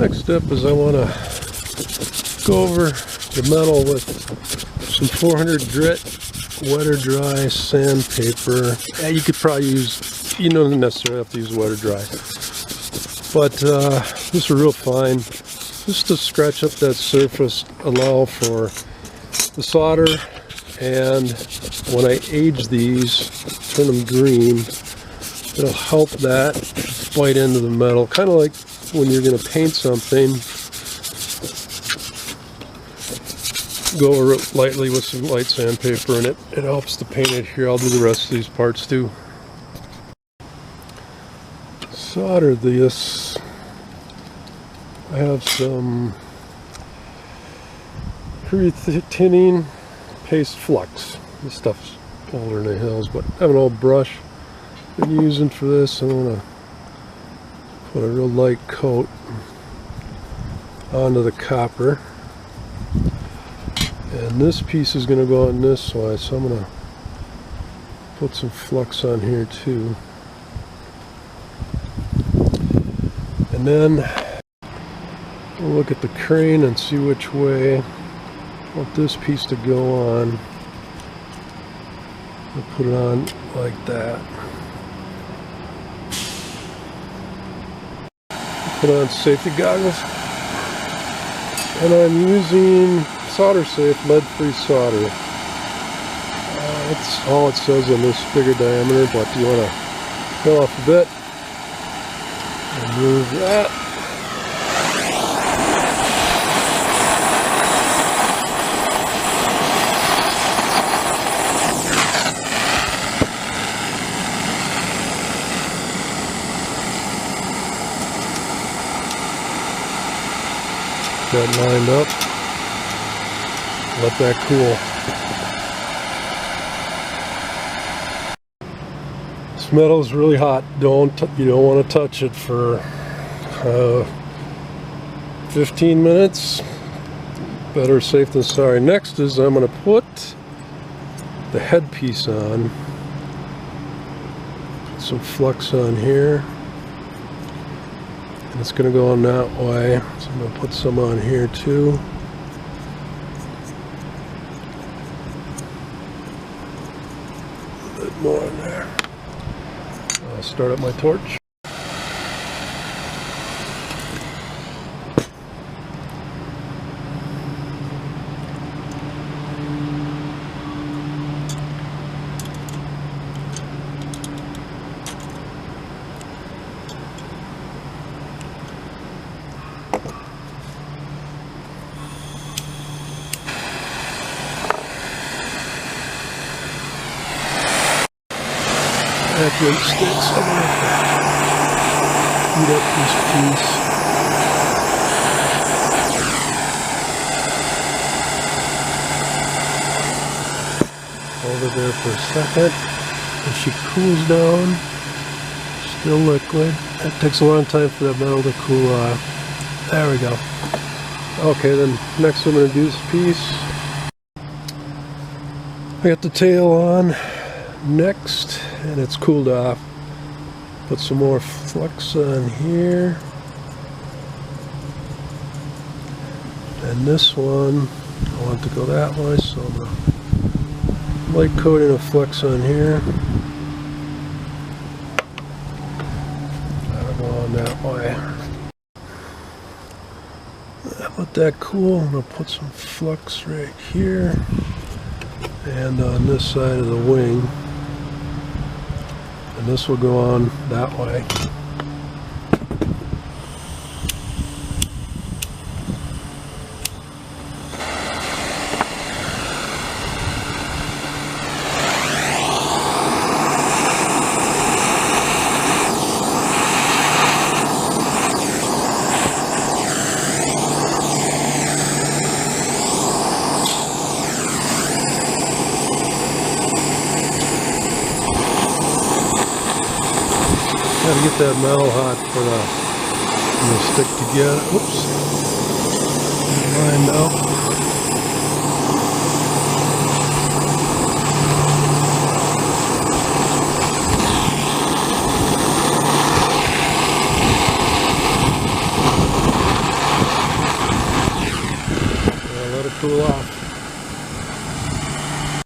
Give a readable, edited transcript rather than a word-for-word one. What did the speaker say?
Next step is I want to go over the metal with some 400 grit wet or dry sandpaper. Yeah, you could probably use, you don't necessarily have to use wet or dry, but this is real fine, just to scratch up that surface, allow for the solder, and when I age these, turn them green, it'll help that bite into the metal, kind of like when you're going to paint something. Go over it lightly with some light sandpaper, and it helps to paint it here. I'll do the rest of these parts too. Solder this. I have some tinning paste flux. This stuff's older in the hills, but I have an old brush I've been using for this. I'm going to put a real light coat onto the copper. And this piece is going to go on this way, so I'm going to put some flux on here too. And then we'll look at the crane and see which way I want this piece to go on. I'll put it on like that. Put on safety goggles. And I'm using solder safe lead-free solder. That's all it says on this bigger diameter, but you want to peel off a bit and move that. That lined up. Let that cool. This metal is really hot. You don't want to touch it for 15 minutes. Better safe than sorry. Next is I'm going to put the headpiece on. Put some flux on here. And it's going to go on that way. So I'm going to put some on here too. More in there. I'll start up my torch. After it sticks, I'm going to heat up this piece. Hold it there for a second. As she cools down, still liquid. It takes a long time for that metal to cool off. There we go. Okay, then next I'm going to do this piece. I got the tail on next, and it's cooled off. Put some more flux on here, and this one I want to go that way, so I'm going to light coating of flux on here. That'll go on that way. Let that cool. I'm going to put some flux right here and on this side of the wing. And this will go on that way. Gotta get that metal hot for the stick together. Oops. Lined up. cool off.